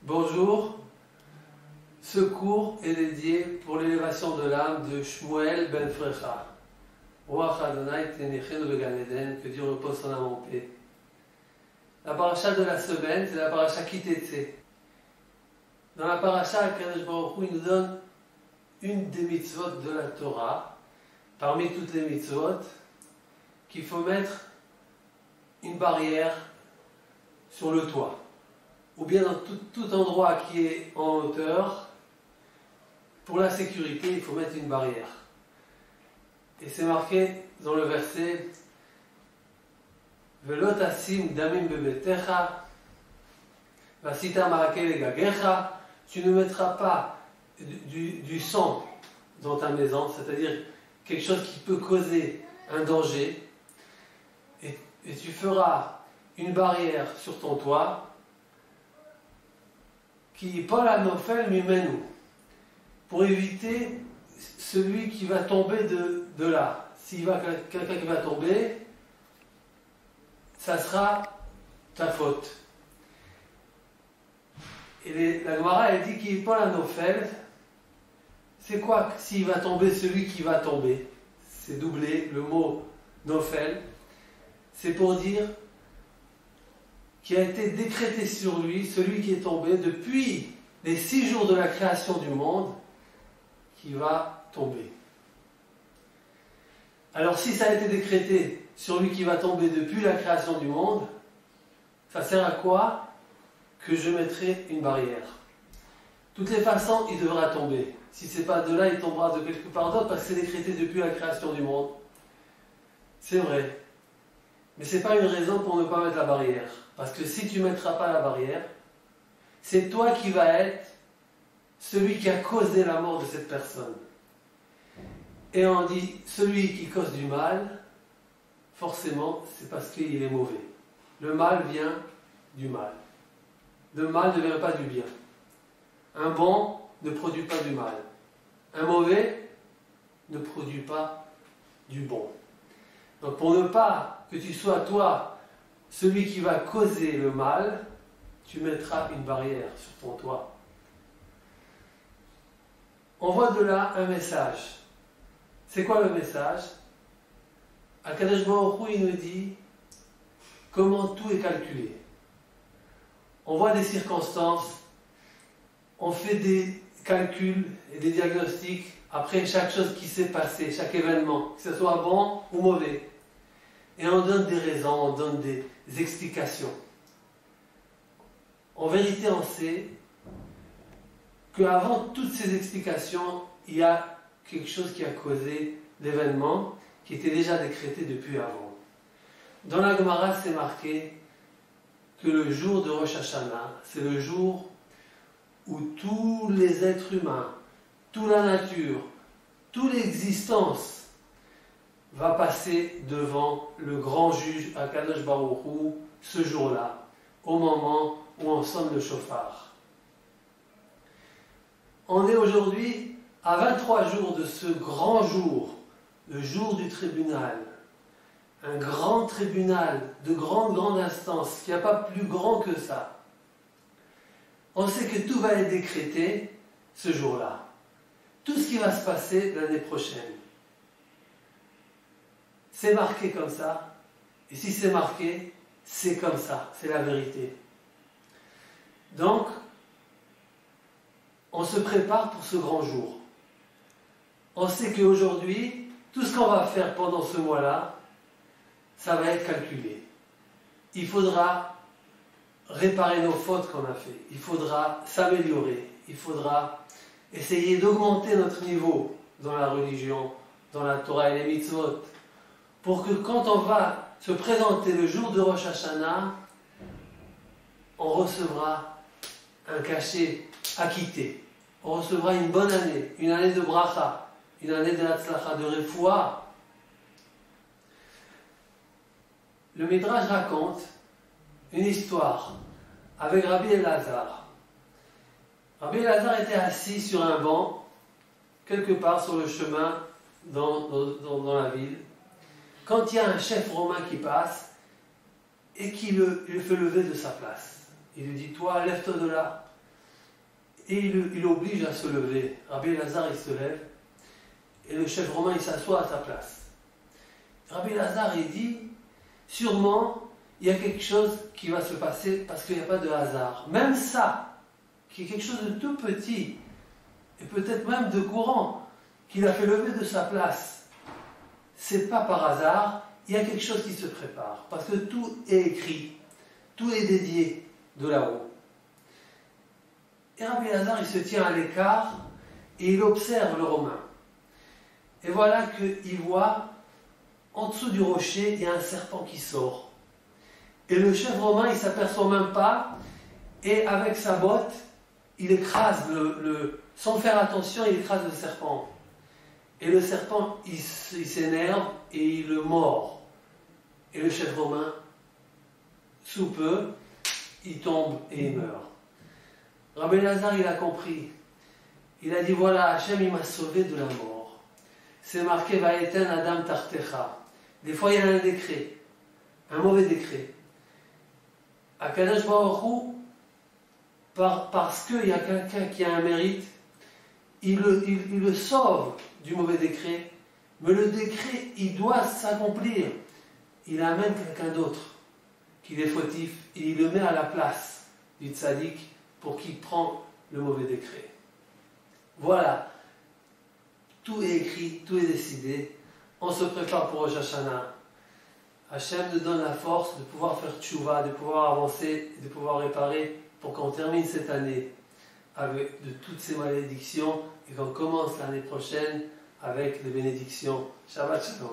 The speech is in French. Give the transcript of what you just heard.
Bonjour, ce cours est dédié pour l'élévation de l'âme de Shmuel ben Frecha. Ruach Adonai tenechenu began Eden, que Dieu repose son âme en paix. La paracha de la semaine, c'est la paracha Kitetse. Dans la paracha, Kadosh Baruch Hu, il nous donne une des mitzvot de la Torah, parmi toutes les mitzvot, qu'il faut mettre une barrière sur le toit, ou bien dans tout endroit qui est en hauteur. Pour la sécurité, il faut mettre une barrière. Et c'est marqué dans le verset Velo tasim damim bebetecha, vasita marake legagecha. Tu ne mettras pas du sang dans ta maison, c'est-à-dire quelque chose qui peut causer un danger, et tu feras une barrière sur ton toit qui Paul Anofel mimenu, pour éviter celui qui va tomber de là. S'il va quelqu'un qui va tomber, ça sera ta faute. Et la Gemara, elle dit qu'il Paul Anofel, c'est quoi s'il va tomber celui qui va tomber? C'est doublé, le mot Nofel. C'est pour dire qui a été décrété sur lui, celui qui est tombé depuis les 6 jours de la création du monde, qui va tomber. Alors si ça a été décrété sur lui qui va tomber depuis la création du monde, ça sert à quoi? Que je mettrai une barrière. De toutes les façons, il devra tomber. Si ce n'est pas de là, il tombera de quelque part d'autre, parce que c'est décrété depuis la création du monde. C'est vrai. Mais ce n'est pas une raison pour ne pas mettre la barrière. Parce que si tu ne mettras pas la barrière, c'est toi qui vas être celui qui a causé la mort de cette personne. Et on dit, celui qui cause du mal, forcément, c'est parce qu'il est mauvais. Le mal vient du mal. Le mal ne vient pas du bien. Un bon ne produit pas du mal. Un mauvais ne produit pas du bon. Donc pour ne pas que tu sois toi celui qui va causer le mal, tu mettras une barrière sur ton toit. On voit de là un message. C'est quoi le message? Akadosh Baruch Hu, il nous dit comment tout est calculé. On voit des circonstances, on fait des calculs et des diagnostics après chaque chose qui s'est passée, chaque événement, que ce soit bon ou mauvais. Et on donne des raisons, on donne des explications. En vérité, on sait qu'avant toutes ces explications, il y a quelque chose qui a causé l'événement qui était déjà décrété depuis avant. Dans la Gemara, c'est marqué que le jour de Rosh Hashanah, c'est le jour où tous les êtres humains, toute la nature, toute l'existence va passer devant le grand juge Akadosh Baruch Hu ce jour-là, au moment où on sonne le chauffard. On est aujourd'hui à 23 jours de ce grand jour, le jour du tribunal. Un grand tribunal de grande instance, qui n'y a pas plus grand que ça. On sait que tout va être décrété ce jour-là. Tout ce qui va se passer l'année prochaine. C'est marqué comme ça. Et si c'est marqué, c'est comme ça. C'est la vérité. Donc, on se prépare pour ce grand jour. On sait qu'aujourd'hui, tout ce qu'on va faire pendant ce mois-là, ça va être calculé. Il faudra réparer nos fautes qu'on a fait. Il faudra s'améliorer. Il faudra essayer d'augmenter notre niveau dans la religion, dans la Torah et les mitzvot, pour que quand on va se présenter le jour de Rosh Hashanah, on recevra un cachet acquitté. On recevra une bonne année, une année de bracha, une année de hatzlacha, de refoua. Le Midrash raconte une histoire avec Rabbi Elazar. Rabbi Elazar était assis sur un banc, quelque part sur le chemin dans la ville, quand il y a un chef romain qui passe et qui le fait lever de sa place. Il lui dit, toi, lève-toi de là. et il oblige à se lever. Rabbi Elazar, il se lève, et le chef romain, il s'assoit à sa place. Rabbi Elazar, il dit, sûrement, il y a quelque chose qui va se passer parce qu'il n'y a pas de hasard. Même ça, qui est quelque chose de tout petit, et peut-être même de courant, qu'il a fait lever de sa place, c'est pas par hasard, il y a quelque chose qui se prépare. Parce que tout est écrit, tout est dédié de là-haut. Et Rabbi Elazar, il se tient à l'écart et il observe le Romain. Et voilà qu'il voit, en dessous du rocher, il y a un serpent qui sort. Et le chef romain, il ne s'aperçoit même pas, et avec sa botte, il écrase sans faire attention, il écrase le serpent. Et le serpent, il s'énerve et il le mord. Et le chef romain, sous peu, il tombe et il meurt. Rabbi Elazar, il a compris. Il a dit, voilà, Hachem, il m'a sauvé de la mort. C'est marqué, Vaeten Adam Tartecha. Des fois, il y a un décret, un mauvais décret. Akadosh Baruch Hu, parce qu'il y a quelqu'un qui a un mérite, il le sauve du mauvais décret, mais le décret, il doit s'accomplir. Il amène quelqu'un d'autre qui est fautif, et il le met à la place du tzaddik pour qu'il prenne le mauvais décret. Voilà, tout est écrit, tout est décidé. On se prépare pour Rosh Hashanah. Hachem nous donne la force de pouvoir faire tchouva, de pouvoir avancer, de pouvoir réparer pour qu'on termine cette année avec de toutes ces malédictions et qu'on commence l'année prochaine avec les bénédictions. Shabbat Shalom.